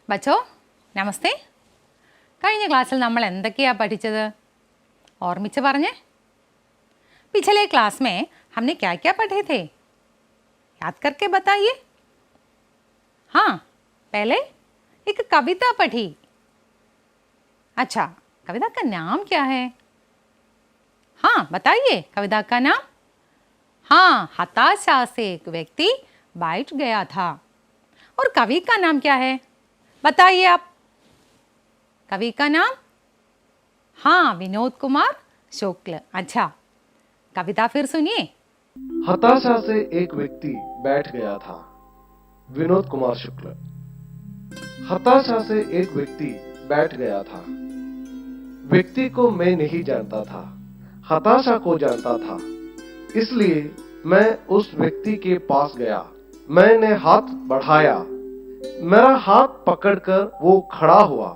बच्चों नमस्ते കഴിഞ്ഞ ക്ലാസ്സിൽ നമ്മൾ എന്തൊക്കെയാ പഠിച്ചത് ഓർമ്മിച്ച് പറഞ്ഞേ पिछले क्लास में हमने क्या क्या पढ़े थे याद करके बताइए हाँ पहले एक कविता पढ़ी अच्छा कविता का नाम क्या है हाँ बताइए कविता का नाम हाँ हताशा से एक व्यक्ति बैठ गया था और कवि का नाम क्या है बताइए आप कवि का नाम हाँ विनोद कुमार शुक्ल अच्छा कविता फिर सुनिए हताशा से एक व्यक्ति बैठ गया था विनोद कुमार शुक्ल हताशा से एक व्यक्ति बैठ गया था व्यक्ति को मैं नहीं जानता था हताशा को जानता था इसलिए मैं उस व्यक्ति के पास गया मैंने हाथ बढ़ाया मेरा हाथ पकड़कर वो खड़ा हुआ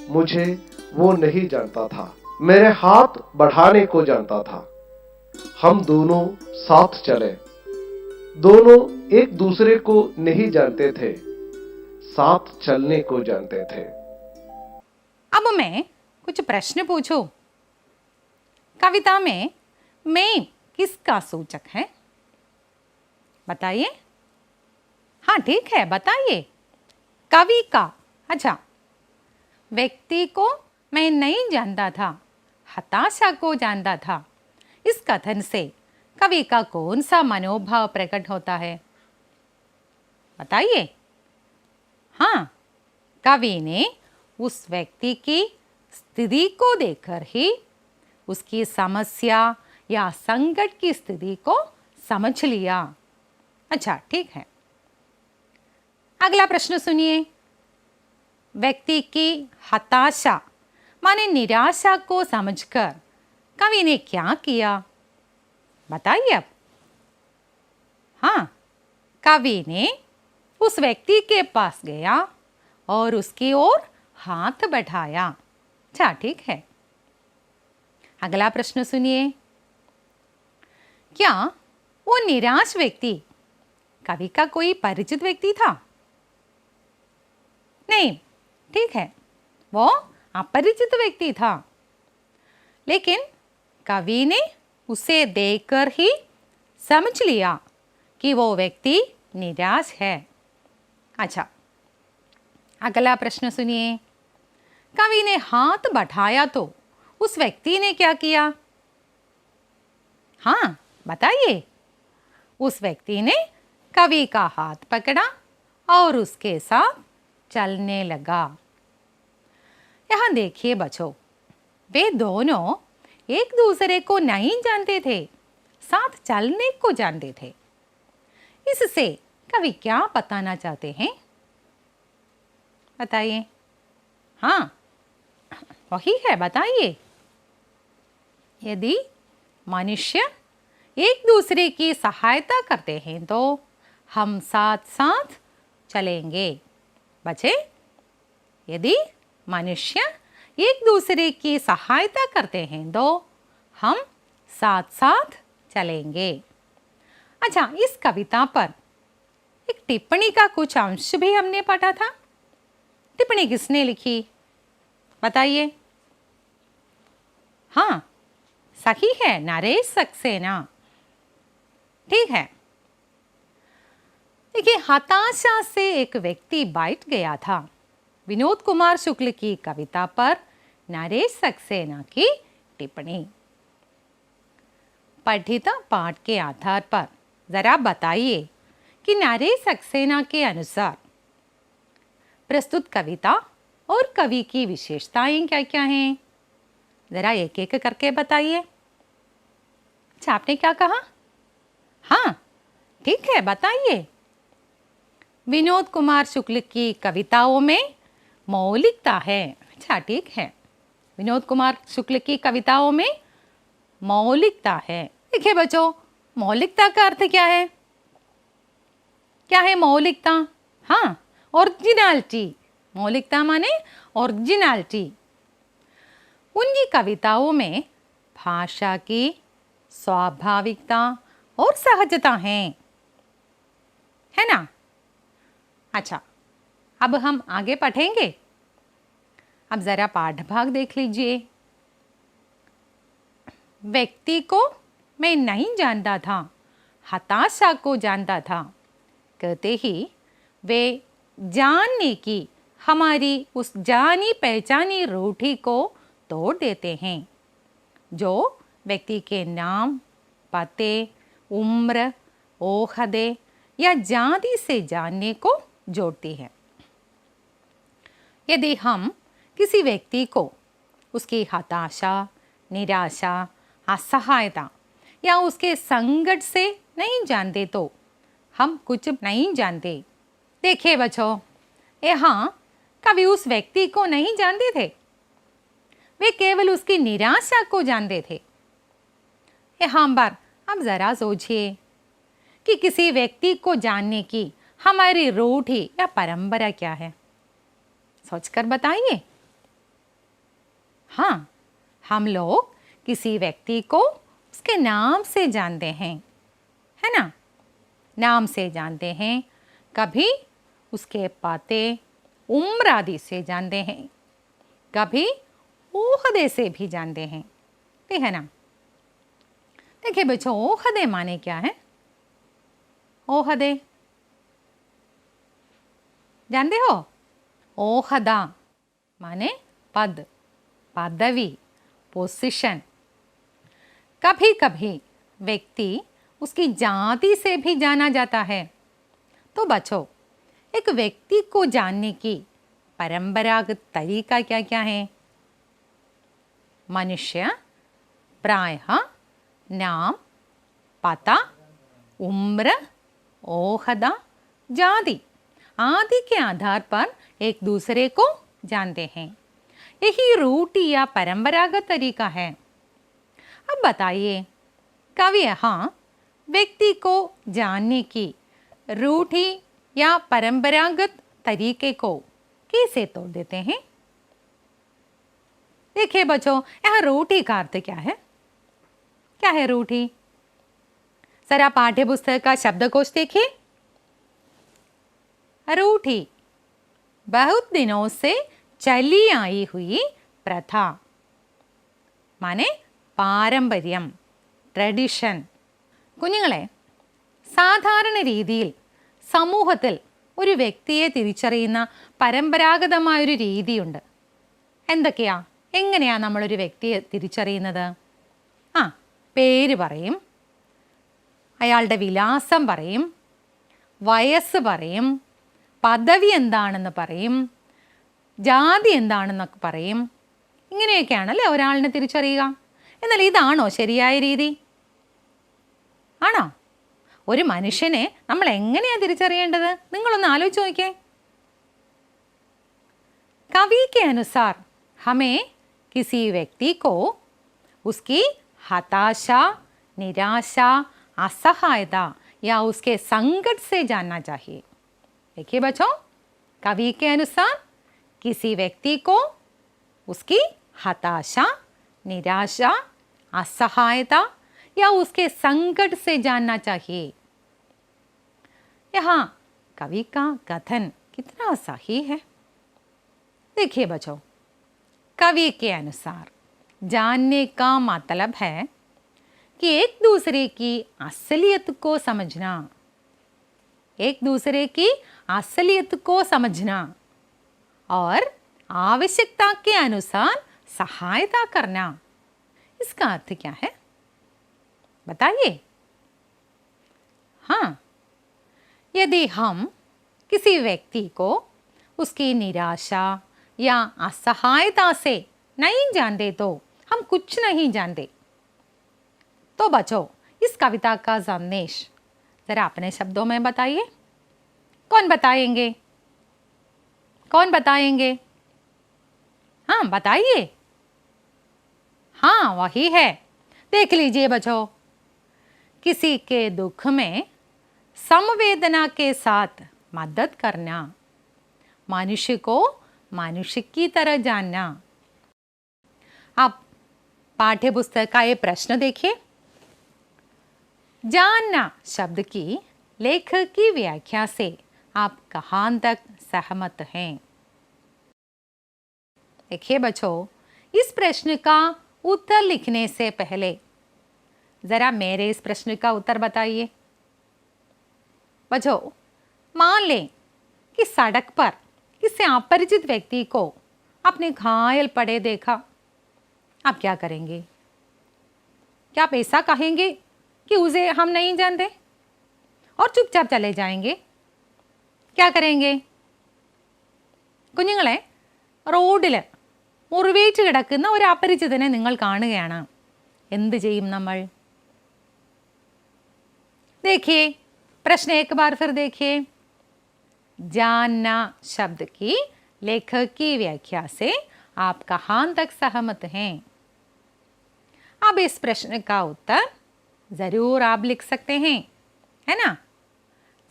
मुझे वो नहीं जानता था मेरे हाथ बढ़ाने को जानता था हम दोनों साथ चले दोनों एक दूसरे को नहीं जानते थे साथ चलने को जानते थे अब मैं कुछ प्रश्न पूछूं कविता में मैं किसका सूचक है बताइए हाँ ठीक है बताइए कवि का अच्छा व्यक्ति को मैं नहीं जानता था हताशा को जानता था इस कथन से कवि का कौन सा मनोभाव प्रकट होता है बताइए हाँ कवि ने उस व्यक्ति की स्थिति को देखकर ही उसकी समस्या या संकट की स्थिति को समझ लिया अच्छा ठीक है अगला प्रश्न सुनिए व्यक्ति की हताशा माने निराशा को समझकर कवि ने क्या किया बताइए अब हाँ कवि ने उस व्यक्ति के पास गया और उसकी ओर हाथ बढ़ाया अच्छा ठीक है अगला प्रश्न सुनिए क्या वो निराश व्यक्ति कवि का कोई परिचित व्यक्ति था नहीं ठीक है वो अपरिचित व्यक्ति था लेकिन कवि ने उसे देखकर ही समझ लिया कि वो व्यक्ति निराश है अच्छा अगला प्रश्न सुनिए कवि ने हाथ बढ़ाया तो उस व्यक्ति ने क्या किया हाँ बताइए उस व्यक्ति ने कवि का हाथ पकड़ा और उसके साथ चलने लगा यहाँ देखिए बच्चों वे दोनों एक दूसरे को नहीं जानते थे साथ चलने को जानते थे इससे कवि क्या बताना चाहते हैं बताइए हाँ वही है बताइए यदि मनुष्य एक दूसरे की सहायता करते हैं तो हम साथ साथ चलेंगे बच्चे यदि मनुष्य एक दूसरे की सहायता करते हैं तो हम साथ साथ चलेंगे अच्छा इस कविता पर एक टिप्पणी का कुछ अंश भी हमने पढ़ा था टिप्पणी किसने लिखी बताइए हाँ सही है नरेश सक्सेना ठीक है देखिए हताशा से एक व्यक्ति बैठ गया था विनोद कुमार शुक्ल की कविता पर नरेश सक्सेना की टिप्पणी पठित पाठ के आधार पर जरा बताइए कि नरेश सक्सेना के अनुसार प्रस्तुत कविता और कवि की विशेषताएं क्या क्या हैं, जरा एक एक करके बताइए। अच्छा, आपने क्या कहा? हाँ, ठीक है, बताइए। विनोद कुमार शुक्ल की कविताओं में मौलिकता है। अच्छा, ठीक है, विनोद कुमार शुक्ल की कविताओं में मौलिकता है। देखिए बच्चों, मौलिकता का अर्थ क्या है? क्या है मौलिकता? हाँ, ओरिजिनलिटी। मौलिकता माने ओरिजिनलिटी। उनकी कविताओं में भाषा की स्वाभाविकता और सहजता है ना? अच्छा, अब हम आगे पढ़ेंगे। अब जरा पाठ भाग देख लीजिए। व्यक्ति को मैं नहीं जानता था, हताशा को जानता था, कहते ही वे जानने की हमारी उस जानी पहचानी रूढ़ी को तोड़ देते हैं जो व्यक्ति के नाम, पते, उम्र, ओहदे या जाति से जानने को जोड़ती है। यदि हम किसी व्यक्ति को उसकी हताशा, निराशा, असहायता या उसके संकट से नहीं जानते तो हम कुछ नहीं जानते। देखिए बच्चों, यहाँ कभी उस व्यक्ति को नहीं जानते थे, वे केवल उसकी निराशा को जानते थे। यहाँ पर अब जरा सोचिए कि किसी व्यक्ति को जानने की हमारी रूढ़ी या परंपरा क्या है, सोचकर बताइए। हाँ, हम लोग किसी व्यक्ति को उसके नाम से जानते हैं, है ना? नाम से जानते हैं, कभी उसके पते, उम्र आदि से जानते हैं, कभी ओहदे से भी जानते हैं, ठीक है ना? देखिए बच्चों, ओहदे माने क्या है? ओहदे जानते हो? ओहदा माने पद, पदवी, पोजीशन। कभी कभी व्यक्ति उसकी जाति से भी जाना जाता है। तो बच्चों, एक व्यक्ति को जानने की परंपरागत तरीका क्या क्या है? मनुष्य प्रायः नाम, पता, उम्र, ओहदा, जाति आदि के आधार पर एक दूसरे को जानते हैं। यही रूढ़ी या परंपरागत तरीका है। अब बताइए, कवि यहाँ व्यक्ति को जानने की रूढ़ी या परंपरागत तरीके को कैसे तोड़ देते हैं? देखिए बच्चों, यहाँ रूढ़ी का अर्थ क्या है? क्या है रूढ़ी? जरा पाठ्य पुस्तक का शब्दकोश देखिए। रूढ़ी बहुत दिनों से चली आई हुई प्रथा माने പാരമ്പര്യം, ട്രഡിഷൻ. കുഞ്ഞുങ്ങളെ, സാധാരണ രീതിയിൽ സമൂഹത്തിൽ ഒരു വ്യക്തിയെ തിരിച്ചറിയുന്ന പരമ്പരാഗതമായൊരു രീതിയുണ്ട്. എന്തൊക്കെയാ? എങ്ങനെയാ നമ്മളൊരു വ്യക്തിയെ തിരിച്ചറിയുന്നത്? പേര് പറയും, അയാളുടെ വിലാസം പറയും, വയസ്സ് പറയും, പദവി എന്താണെന്ന് പറയും, ജാതി എന്താണെന്നൊക്കെ പറയും. ഇങ്ങനെയൊക്കെയാണല്ലേ ഒരാളിനെ തിരിച്ചറിയുക. എന്നാൽ ഇതാണോ ശരിയായ രീതി? ആണോ? ഒരു മനുഷ്യനെ നമ്മൾ എങ്ങനെയാണ് തിരിച്ചറിയേണ്ടത്? നിങ്ങളൊന്ന് ആലോചിച്ച് നോക്കിയേ. कवि के अनुसार हमें किसी व्यक्ति को उसकी हताशा, निराशा, असहायता या उसके संकट से जानना चाहिए. देखिए बच्चों, कवि के अनुसार किसी व्यक्ति को उसकी हताशा, निराशा, असहायता या उसके संकट से जानना चाहिए. यहाँ कवि का कथन कितना सही है. देखिए बच्चों, कवि के अनुसार जानने का मतलब है कि एक दूसरे की असलियत को समझना, एक दूसरे की असलियत को समझना और आवश्यकता के अनुसार सहायता करना. इसका अर्थ क्या है बताइए? हाँ, यदि हम किसी व्यक्ति को उसकी निराशा या असहायता से नहीं जानते तो हम कुछ नहीं जानते। तो बच्चों, इस कविता का संदेश जरा अपने शब्दों में बताइए। कौन बताएंगे? कौन बताएंगे? हाँ बताइए। हाँ वही है, देख लीजिए बच्चों। किसी के दुख में संवेदना के साथ मदद करना, मनुष्य को मनुष्य की तरह जानना। आप पाठ्य पुस्तक का ये प्रश्न देखिए। जानना शब्द की लेखक की व्याख्या से आप कहाँ तक सहमत हैं? देखिए बच्चों, इस प्रश्न का उत्तर लिखने से पहले जरा मेरे इस प्रश्न का उत्तर बताइए। बच्चों, मान लें कि सड़क पर किसी अपरिचित व्यक्ति को आपने घायल पड़े देखा, आप क्या करेंगे? क्या आप ऐसा कहेंगे कि उसे हम नहीं जानते और चुपचाप चले जाएंगे? क्या करेंगे? കുഞ്ഞുങ്ങളെ, റോഡിൽ മുറിവേറ്റ് കിടക്കുന്ന ഒരു അപരിചിതനെ നിങ്ങൾ കാണുകയാണ്, എന്ത് ചെയ്യും നമ്മൾ? देखिए प्रश्न एक बार फिर देखिए। जानना शब्द की लेखक की व्याख्या से आप कहाँ तक सहमत हैं? अब इस प्रश्न का उत्तर जरूर आप लिख सकते हैं, है ना?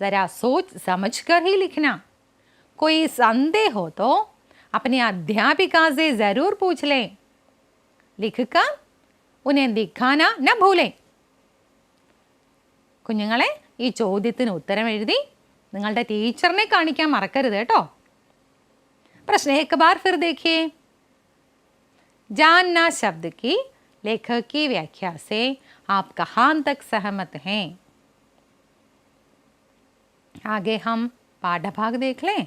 जरा सोच समझ कर ही लिखना। कोई संदेह हो तो अपनी अध्यापिका से जरूर पूछ लें। लिखकर उन्हें दिखाना न भूलें। കുഞ്ഞുങ്ങളെ, ഈ ചോദ്യത്തിന് ഉത്തരം എഴുതി നിങ്ങളുടെ ടീച്ചറിനെ കാണിക്കാൻ മറക്കരുത് കേട്ടോ। प्रश्न एक बार फिर देखिए। जानना शब्द की लेखक की व्याख्या से आप कहाँ तक सहमत हैं? आगे हम पाठभाग देख लें।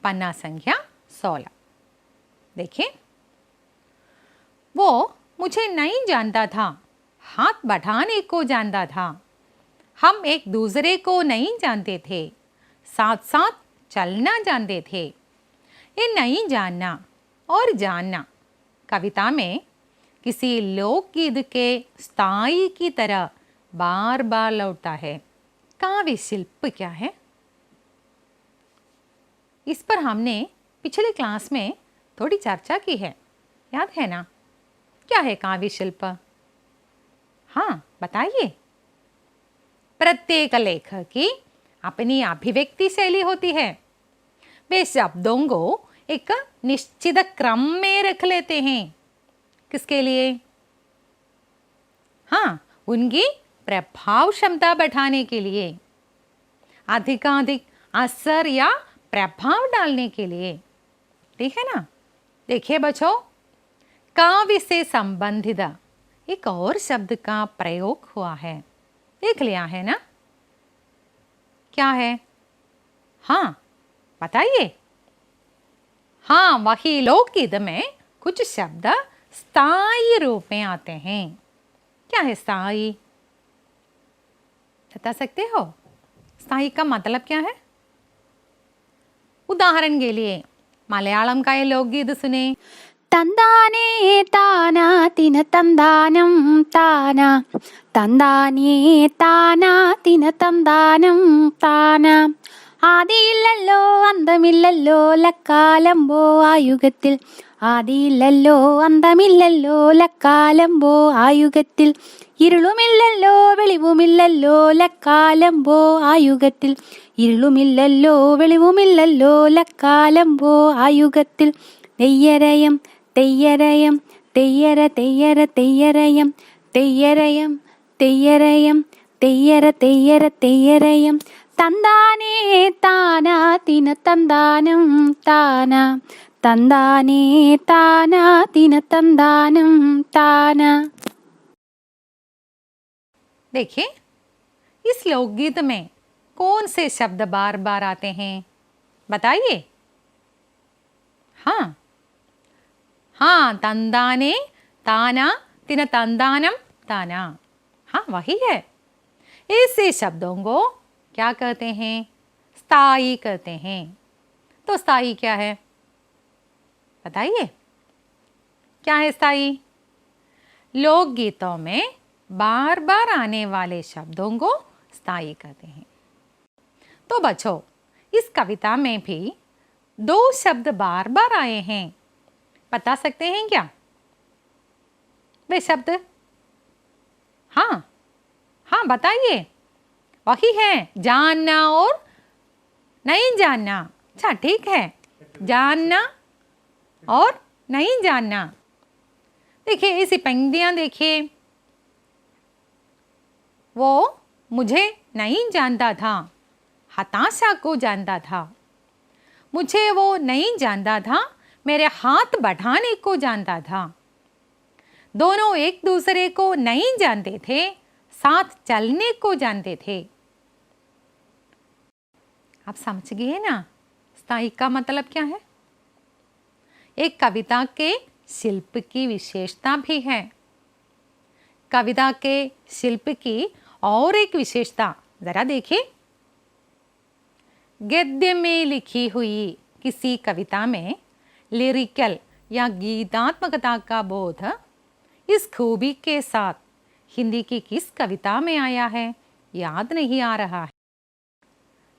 पन्ना संख्या 16 देखिए। वो मुझे नहीं जानता था, हाथ बढ़ाने को जानता था। हम एक दूसरे को नहीं जानते थे, साथ साथ चलना जानते थे। ये नहीं जानना और जानना कविता में किसी लोकगीत के स्थाई की तरह बार बार लौटता है। काव्य शिल्प क्या है? इस पर हमने पिछले क्लास में थोड़ी चर्चा की है, याद है ना? क्या है काव्य शिल्प? हाँ बताइए। प्रत्येक लेखक की अपनी अभिव्यक्ति शैली होती है। वे शब्दों को एक निश्चित क्रम में रख लेते हैं। किसके लिए? हाँ, उनकी प्रभाव क्षमता बढ़ाने के लिए, अधिकाधिक असर या प्रभाव डालने के लिए। ठीक है ना? देखिए बच्चों, काव्य से संबंधित एक और शब्द का प्रयोग हुआ है, देख लिया है ना? क्या है? हाँ बताइए। हाँ, वही लोकगीत में कुछ शब्द स्थायी रूप में आते हैं। क्या है स्थायी? बता सकते हो? स्थायी का मतलब क्या है? उदाहरण के लिए मलयालम का ये लोकगीत सुने। തന്താനേ താനാ തിന തന്താനം താനാ തന്താനേ താനാ തിന തന്താനം താനാ ആദിയില്ലല്ലോ അന്തമില്ലല്ലോ ലക്കാലംബോ ആയുഗത്തിൽ ആദിയില്ലല്ലോ അന്തമില്ലല്ലോ ലക്കാലംബോ ആയുഗത്തിൽ ഇരുളുമില്ലല്ലോ വെളിവുമില്ലല്ലോ ലക്കാലംബോ ആയുഗത്തിൽ ഇരുളുമില്ലല്ലോ വെളിവുമില്ലല്ലോ ലക്കാലംബോ ആയുഗത്തിൽ തെയ്യരയം തെയ്യരയം തെയ്യര തെയ്യര തെയ്യരയം തെയ്യരയം തെയ്യരയം തെയ്യര തെയ്യര തെയ്യരയം തന്താനേ താനാ തിന തന്താനം താനാ തന്താനേ താനാ തിന തന്താനം താനാ। देखिए, इस लोकगीत में कौन से शब्द बार बार आते हैं? बताइए। हाँ हाँ, तंदाने ताना तिन तंदानम ताना। हाँ वही है। ऐसे शब्दों को क्या कहते हैं? स्थायी कहते हैं। तो स्थायी क्या है बताइए? क्या है स्थायी? लोकगीतों में बार बार आने वाले शब्दों को स्थायी कहते हैं। तो बच्चों, इस कविता में भी 2 शब्द बार बार आए हैं। बता सकते हैं क्या वे शब्द? हाँ हाँ बताइए। वही है, जानना और नहीं जानना। अच्छा ठीक है, जानना और नहीं जानना। देखिए इसी पंक्तियां देखिए। वो मुझे नहीं जानता था, हताशा को जानता था। मुझे वो नहीं जानता था, मेरे हाथ बढ़ाने को जानता था। दोनों एक दूसरे को नहीं जानते थे, साथ चलने को जानते थे। आप समझ गए ना स्थायी का मतलब क्या है? एक कविता के शिल्प की विशेषता भी है। कविता के शिल्प की और एक विशेषता जरा देखिए। गद्य में लिखी हुई किसी कविता में लिरिकल या गीतात्मकता का बोध इस खूबी के साथ हिंदी की किस कविता में आया है याद नहीं आ रहा है।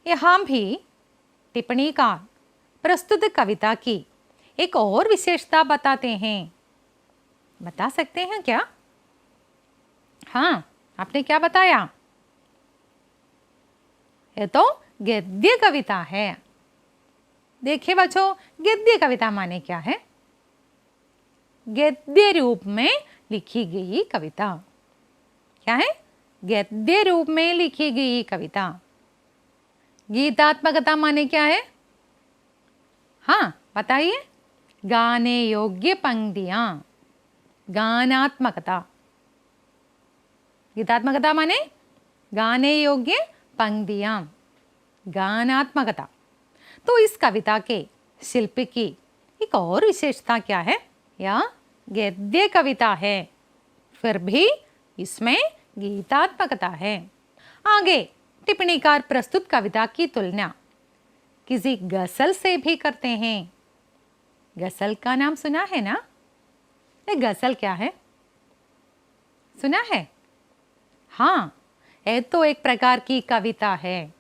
यहाँ भी टिप्पणीकार प्रस्तुत कविता की एक और विशेषता बताते हैं। बता सकते हैं क्या? हाँ, आपने क्या बताया? ये तो गद्य कविता है। देखिए बच्चों, गद्य कविता माने क्या है? गद्य रूप में लिखी गई कविता। क्या है? गद्य रूप में लिखी गई कविता। गीतात्मकता माने क्या है? हाँ बताइए। गाने योग्य पंक्तियां, गानात्मकता। गीतात्मकता माने गाने योग्य पंक्तियां, गानात्मकता। तो इस कविता के शिल्प की एक और विशेषता क्या है? यह गद्य कविता है, फिर भी इसमें गीतात्मकता है। आगे टिप्पणीकार प्रस्तुत कविता की तुलना किसी गजल से भी करते हैं। गजल का नाम सुना है ना? ये गजल क्या है? सुना है? हाँ, ये तो एक प्रकार की कविता है।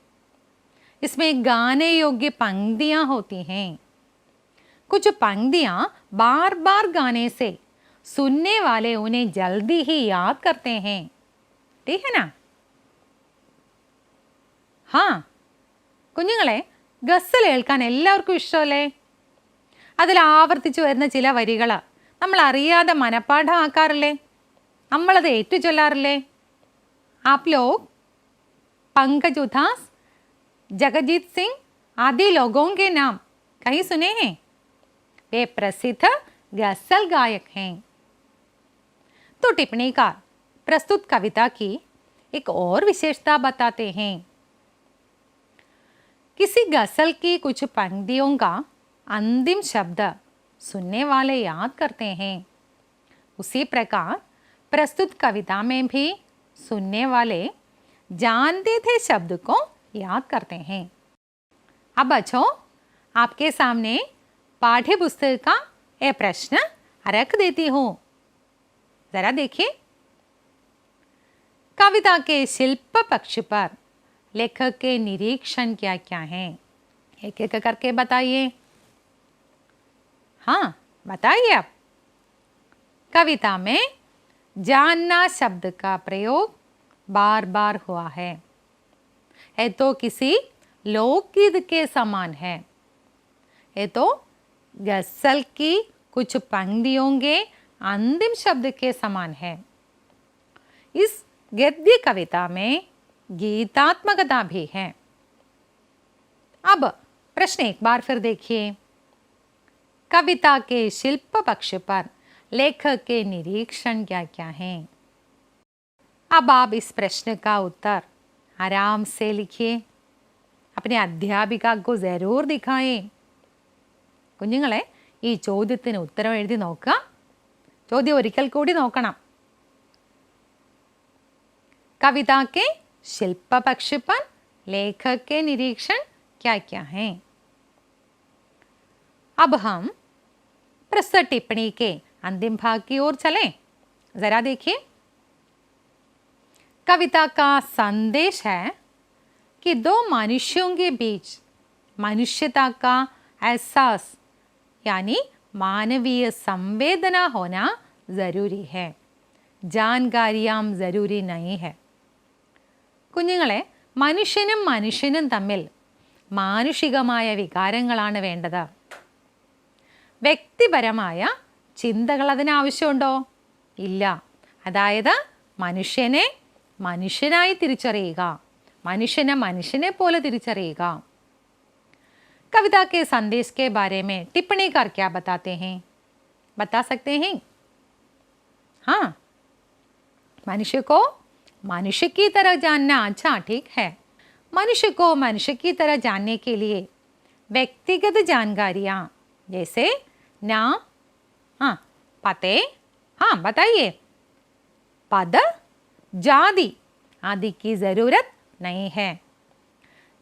इसमें गाने योग्य पंक्तियां होती हैं। कुछ पंक्तियां बार बार गाने से सुनने वाले उन्हें जल्दी ही याद करते हैं। ठीक है ना? हाँ, കുഞ്ഞുങ്ങളെ ഗസൽ കേൾക്കാൻ എല്ലാവർക്കും ഇഷ്ടമല്ലേ? അതിൽ ആവർത്തിച്ചു വരുന്ന ചില വരികൾ നമ്മൾ അറിയാതെ മനപ്പാഠമാക്കാറില്ലേ? നമ്മളത് ഏറ്റുചൊല്ലാറില്ലേ? आप लोग पंकज उधास, जगजीत सिंह आदि लोगों के नाम कहीं सुने हैं? वे प्रसिद्ध गजल गायक हैं। तो टिप्पणीकार प्रस्तुत कविता की एक और विशेषता बताते हैं। किसी गजल की कुछ पंक्तियों का अंतिम शब्द सुनने वाले याद करते हैं, उसी प्रकार प्रस्तुत कविता में भी सुनने वाले जानते थे शब्द को याद करते हैं। अब बच्चों, आपके सामने पाठ्य पुस्तक का यह प्रश्न रख देती हूँ। जरा देखिए। कविता के शिल्प पक्ष पर लेखक के निरीक्षण क्या क्या हैं? एक एक करके बताइए। हाँ बताइए आप। कविता में जानना शब्द का प्रयोग बार बार हुआ है। ये तो किसी लोकगीत के समान है। ये तो गजल की कुछ पंक्तियों के अंतिम शब्द के समान है। इस गद्य कविता में गीतात्मकता भी है। अब प्रश्न एक बार फिर देखिए। कविता के शिल्प पक्ष पर लेखक के निरीक्षण क्या क्या हैं? अब आप इस प्रश्न का उत्तर आराम से लिखिए, अपने अध्यापिका को जरूर दिखाएं। കുഞ്ഞുങ്ങളെ ഈ ചോദ്യത്തിന് ഉത്തരം എഴുതി നോക്കുക. ചോദ്യം ഒരിക്കൽ കൂടി നോക്കണം. कविता के शिल्प पक्ष पर लेखक के निरीक्षण क्या क्या हैं। अब हम प्रस्तुत टिप्पणी के अंतिम भाग की ओर चलें। जरा देखिए, कविता का संदेश है कि दो मनुष्यों के बीच मनुष्यता का एहसास यानी मानवीय संवेदना होना जरूरी है, जानकारियाം जरूरी नहीं है। കുഞ്ഞുങ്ങളെ, മനുഷ്യനും മനുഷ്യനും തമ്മിൽ മാനുഷികമായ വികാരങ്ങളാണ് വേണ്ടത്. വ്യക്തിപരമായ ചിന്തകൾ അതിനാവശ്യമുണ്ടോ? ഇല്ല. അതായത് മനുഷ്യനെ മനുഷ്യനായി തിരിച്ചറിയുക, മനുഷ്യനെ മനുഷ്യനെ പോലെ തിരിച്ചറിയുക. कविता के संदेश के बारे में टिप्पणीकार क्या बताते हैं? बता सकते हैं? हाँ, मनुष्य को मनुष्य की तरह जानना अच्छा ठीक है। मनुष्य को मनुष्य की तरह जानने के लिए व्यक्तिगत जानकारियाँ जैसे नाम, हाँ, पते, हाँ बताइए, पद, जाति आदि की ज़रूरत नहीं है।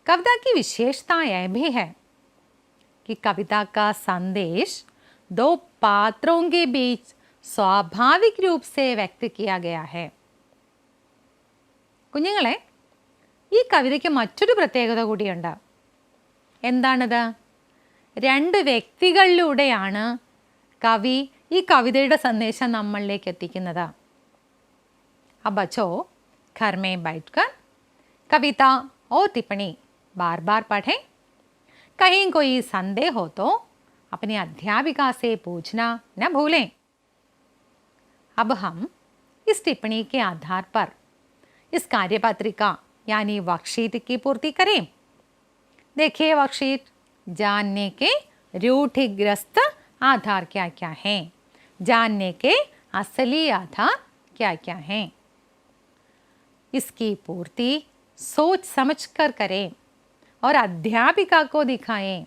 कविता की विशेषता यह भी है कि कविता का संदेश दो पात्रों के बीच स्वाभाविक रूप से व्यक्त किया गया है. കുഞ്ഞുങ്ങളെ, ഈ കവിതയ്ക്ക് മറ്റൊരു പ്രത്യേകത കൂടിയുണ്ട്. എന്താണത്? രണ്ട് വ്യക്തികളിലൂടെയാണ് കവി ഈ കവിതയുടെ സന്ദേശം നമ്മളിലേക്ക് എത്തിക്കുന്നത്. अब बच्चों घर में बैठकर कविता और टिप्पणी बार बार पढ़ें. कहीं कोई संदेह हो तो अपनी अध्यापिका से पूछना न भूलें. अब हम इस टिप्पणी के आधार पर इस कार्यपत्रिका यानी वर्कशीट की पूर्ति करें. देखिए वर्कशीट, जानने के रूढ़िग्रस्त आधार क्या क्या हैं, जानने के असली आधार क्या क्या हैं. इसकी पूर्ति सोच समझ कर करें और अध्यापिका को दिखाएं.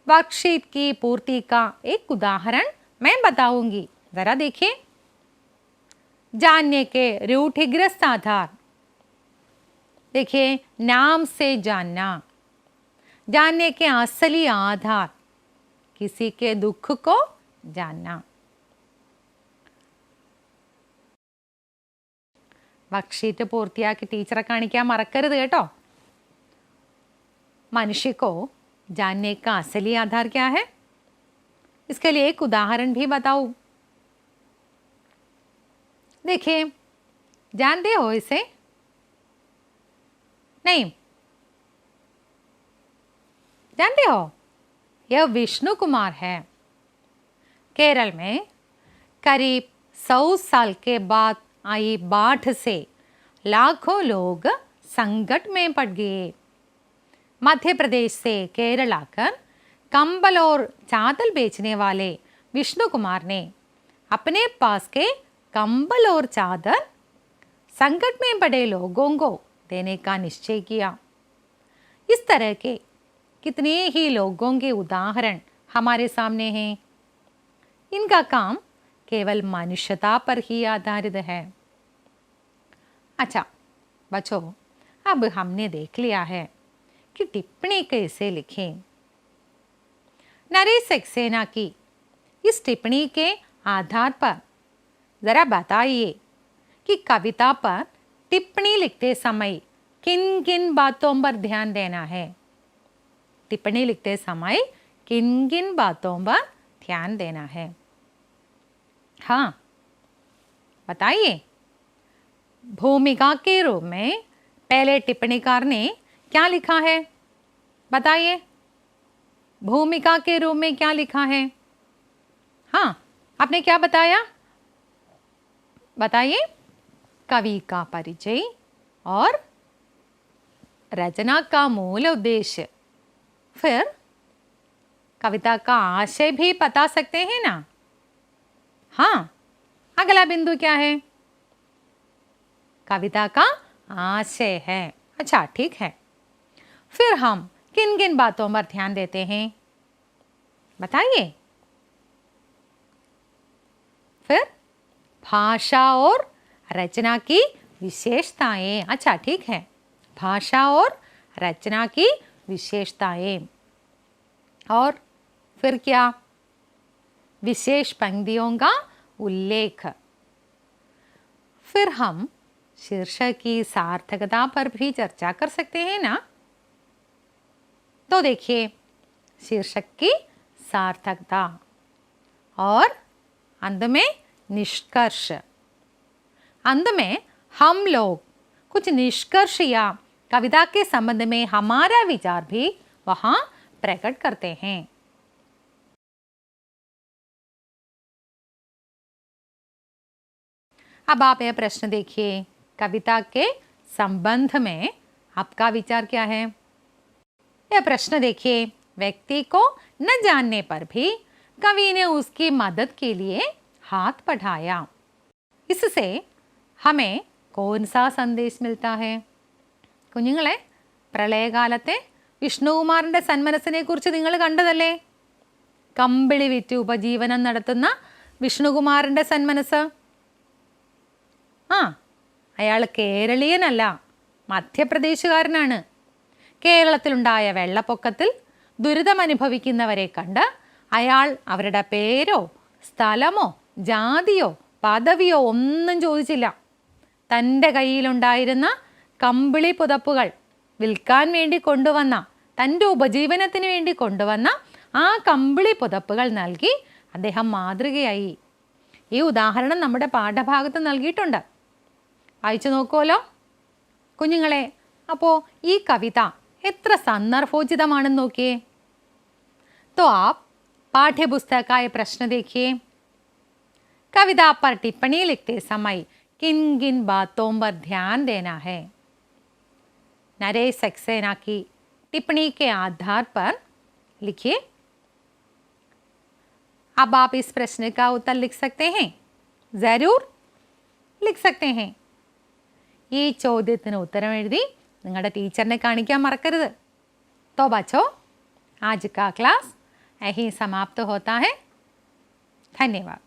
वर्कशीट की पूर्ति का एक उदाहरण मैं बताऊंगी, जरा देखिए. जानने के रूढ़िग्रस्त आधार, देखिए नाम से जानना. जानने के असली आधार, किसी के दुख को जानना. വർക്ക്ഷീറ്റ് പൂർത്തിയാക്കി ടീച്ചറെ കാണിക്കാൻ മറക്കരുത് കേട്ടോ. मनुष्य को जानने का असली आधार क्या है, इसके लिए एक उदाहरण भी बताऊं. देखिए, जानते हो इसे? नहीं जानते हो? यह विष्णु कुमार है. केरल में करीब 100 साल के बाद आई बाढ़ से लाखों लोग संकट में पड़ गए. मध्य प्रदेश से केरल आकर कंबल और चादर बेचने वाले विष्णु कुमार ने अपने पास के कंबल और चादर संकट में पड़े लोगों को देने का निश्चय किया. इस तरह के कितने ही लोगों के उदाहरण हमारे सामने हैं. इनका काम केवल मनुष्यता पर ही आधारित है. अच्छा बच्चों, अब हमने देख लिया है कि टिप्पणी कैसे लिखें. नरेश सक्सेना की इस टिप्पणी के आधार पर ज़रा बताइए कि कविता पर टिप्पणी लिखते समय किन किन बातों पर ध्यान देना है. टिप्पणी लिखते समय किन किन बातों पर ध्यान देना है. हाँ बताइए. भूमिका के रूप में पहले टिप्पणीकार ने क्या लिखा है? बताइए, भूमिका के रूप में क्या लिखा है? हाँ, आपने क्या बताया? बताइए. कवि का परिचय और रचना का मूल उद्देश्य. फिर कविता का आशय भी बता सकते हैं ना. हाँ, अगला बिंदु क्या है? कविता का आशय है. अच्छा ठीक है. फिर हम किन किन बातों पर ध्यान देते हैं, बताइए. फिर भाषा और रचना की विशेषताएं. अच्छा ठीक है, भाषा और रचना की विशेषताएं। और फिर क्या? विशेष पंक्तियों का उल्लेख। फिर हम शीर्षक की सार्थकता पर भी चर्चा कर सकते हैं ना। तो देखिए, शीर्षक की सार्थकता और अंत में निष्कर्ष। अंत में हम लोग कुछ निष्कर्ष या कविता के संबंध में हमारा विचार भी वहां प्रकट करते हैं। अब आप यह प्रश्न देखिए, कविता के संबंध में आपका विचार क्या है? यह प्रश्न देखिए, व्यक्ति को न जानने पर भी कवि ने उसकी मदद के लिए हाथ बढ़ाया। इससे हमें कौन सा സന്ദേശ मिलता है? കുഞ്ഞുങ്ങളെ, പ്രളയകാലത്തെ വിഷ്ണുകുമാറിൻ്റെ സന്മനസ്സിനെ കുറിച്ച് നിങ്ങൾ കണ്ടതല്ലേ? കമ്പിളി വിറ്റ് ഉപജീവനം നടത്തുന്ന വിഷ്ണുകുമാറിൻ്റെ സന്മനസ്. അയാൾ കേരളീയനല്ല, മധ്യപ്രദേശുകാരനാണ്. കേരളത്തിലുണ്ടായ വെള്ളപ്പൊക്കത്തിൽ ദുരിതമനുഭവിക്കുന്നവരെ കണ്ട് അയാൾ അവരുടെ പേരോ സ്ഥലമോ ജാതിയോ പദവിയോ ഒന്നും ചോദിച്ചില്ല. തൻ്റെ കയ്യിലുണ്ടായിരുന്ന കമ്പിളി പുതപ്പുകൾ വിൽക്കാൻ വേണ്ടി കൊണ്ടുവന്ന, തൻ്റെ ഉപജീവനത്തിന് വേണ്ടി കൊണ്ടുവന്ന ആ കമ്പിളി പുതപ്പുകൾ നൽകി അദ്ദേഹം മാതൃകയായി. ഈ ഉദാഹരണം നമ്മുടെ പാഠഭാഗത്ത് നൽകിയിട്ടുണ്ട്. വായിച്ചു നോക്കുമല്ലോ കുഞ്ഞുങ്ങളെ. അപ്പോൾ ഈ കവിത എത്ര സന്ദർഭോചിതമാണെന്ന് നോക്കിയേ. तो आप पाठ्यपुस्तक का ये प्रश्न देखिए. कविता पर टिप्पणी लिखते समय किन किन बातों पर ध्यान देना है? नरेश सक्सेना की टिप्पणी के आधार पर लिखिए. अब आप इस प्रश्न का उत्तर लिख सकते हैं, ज़रूर लिख सकते हैं. ഈ ചോദ്യത്തിന് ഉത്തരം എഴുതി നിങ്ങളുടെ ടീച്ചറിനെ കാണിക്കാൻ മറക്കരുത്. तो बच्चों, आज का क्लास यहीं समाप्त होता है. धन्यवाद.